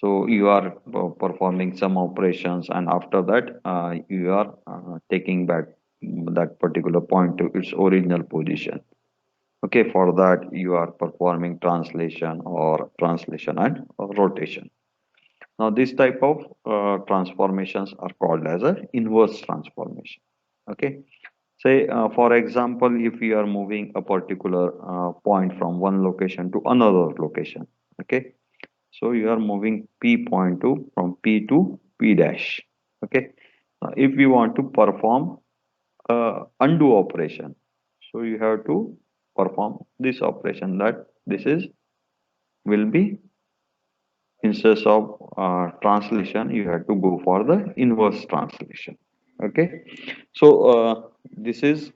So you are performing some operations, and after that, you are taking back that particular point to its original position. Okay, for that you are performing translation and rotation. Now, this type of transformations are called as a inverse transformation. Okay, say for example, if you are moving a particular point from one location to another location. Okay, so you are moving P point to from P to P dash. Okay, if you want to perform undo operation, so you have to perform this operation, that this is will be, instead of translation you have to go for the inverse translation. Okay, so this is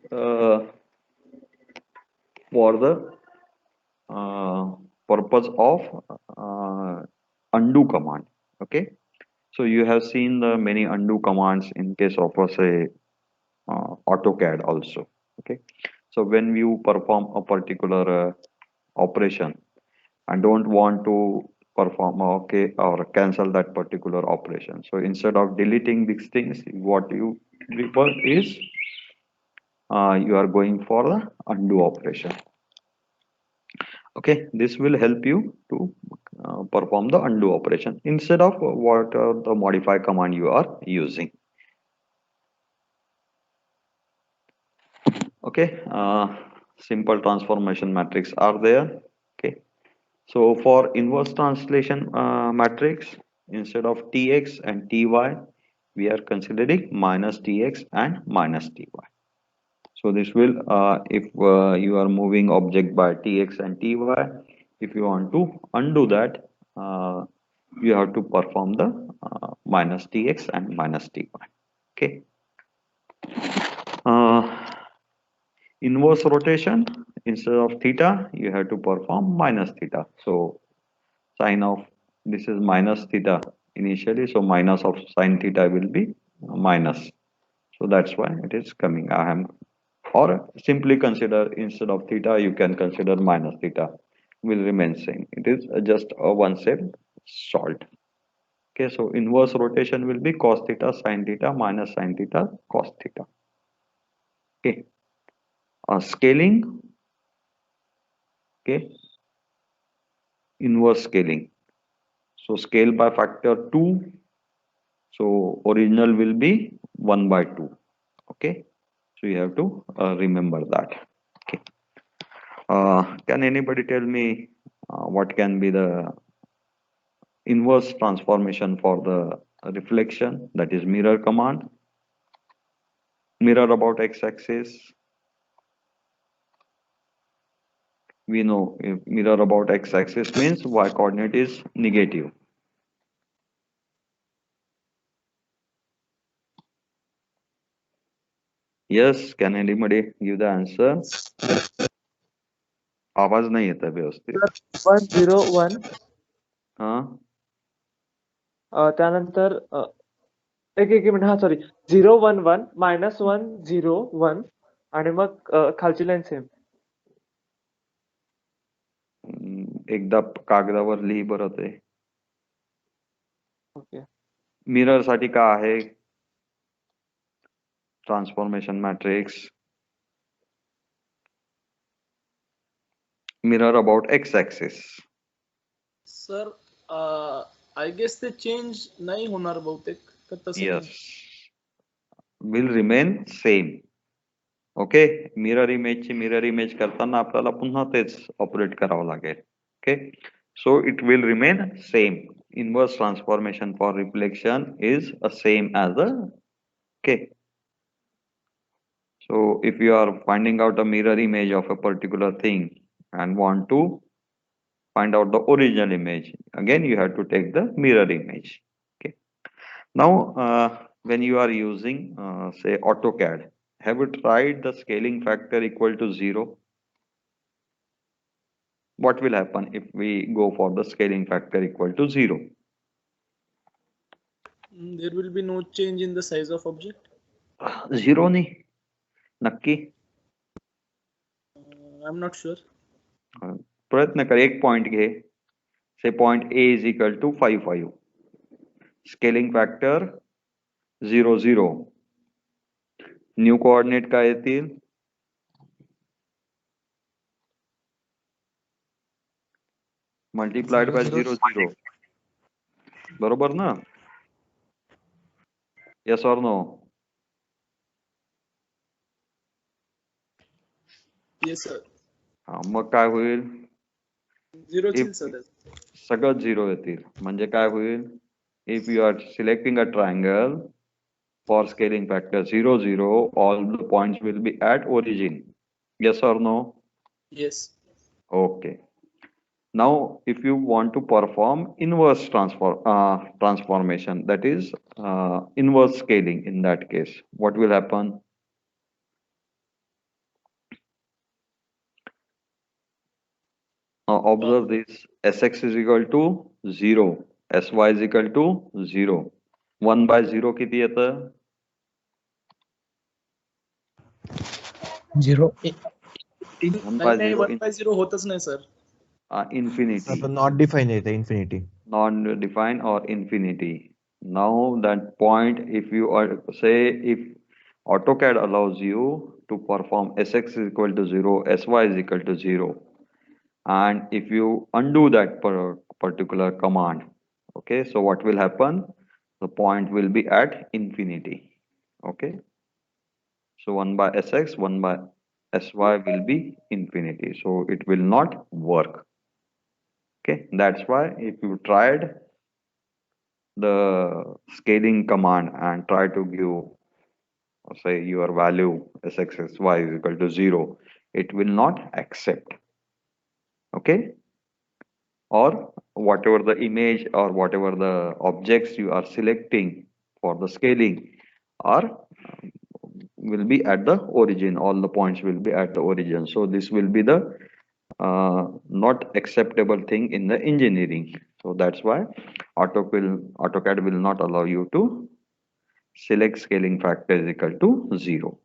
for the uh, purpose of uh, undo command. Okay, so you have seen the many undo commands in case of say AutoCAD also. Okay, so when you perform a particular operation and don't want to perform okay or cancel that particular operation, so instead of deleting these things, what you prefer is you are going for the undo operation. Okay, this will help you to perform the undo operation instead of what the modify command you are using. Okay, simple transformation matrix are there. Okay, so for inverse translation matrix, instead of tx and ty, we are considering minus tx and minus ty. So this will, if you are moving object by tx and ty, if you want to undo that, you have to perform the minus tx and minus ty. Okay. Uh, Inverse rotation, instead of theta, you have to perform minus theta. So sine of this is minus theta initially, so minus of sine theta will be minus. So that's why it is coming. I am, or simply consider instead of theta, you can consider minus theta will remain same. It is just a one step salt. Okay, so inverse rotation will be cos theta sine theta minus sine theta cos theta. Okay, scaling. Okay, inverse scaling. So scale by factor 2. So original will be 1 by 2. Okay. So you have to remember that. Okay. Can anybody tell me what can be the inverse transformation for the reflection, that is mirror command? Mirror about x-axis. We know if mirror about x-axis means y coordinate is negative. Yes, can anybody give the answer? आवाज नहीं येत आहे व्यवस्थित. 101 हा, त्यानंतर एक एक minute, हा सॉरी 011 -101 आणि मग खालची लाईन सेम. एकदा कागदावर लिही बरं ते. ओके, मिरर साठी काय आहे transformation matrix? Mirror about X axis. Sir I guess ते चेंज नाही होणार बहुतेक, का तसं यस, काही? Will remain same. Okay, mirror इमेजची मिरर इमेज करताना आपल्याला पुन्हा तेच ऑपरेट करावं लागेल. Okay, so it will remain same. Inverse transformation for reflection is a same as a, okay. So if you are finding out a mirror image of a particular thing and want to find out the original image, again you have to take the mirror image. Okay, now when you are using say AutoCAD, have you tried the scaling factor equal to 0? What will happen if we go for the scaling factor equal to 0? There will be no change in the size of object. 0 नहीं, नक्की? I'm not sure. प्रयत्न कर, एक point घे, say point A is equal to 5, 5. Scaling factor 0, 0. New coordinate काय येतील? Multiplied by 0, 0. बरोबर ना? Yes or no? Yes sir. हा, मग काय होईल? Zero If sir. सगळं 0 येतील. म्हणजे काय होईल? If you are selecting a triangle for scaling factor 0, 0, all the points will be at origin. Yes or no? Yes. Okay. Now, if you want to perform inverse transformation, that is inverse scaling in that case, what will happen? Now, observe this, Sx is equal to 0, Sy is equal to 0. 1 by 0 किती येतं? 0. 1 by 0 1 by 0 होतच नाही sir. infinity. Not defined येते infinity. Non-defined or infinity. Now that point, if you are say if AutoCAD allows you to perform Sx is equal to 0, Sy is equal to 0, and if you undo that particular command, okay, so what will happen? The point will be at infinity. Okay, so 1 by Sx, 1 by Sy will be infinity, so it will not work. Okay, that's why if you tried the scaling command and try to give, say, your value Sx, Sy is equal to 0, it will not accept. Okay, or whatever the image or whatever the objects you are selecting for the scaling are will be at the origin. All the points will be at the origin. So this will be the not acceptable thing in the engineering. So that's why AutoCAD will not allow you to select scaling factor is equal to 0.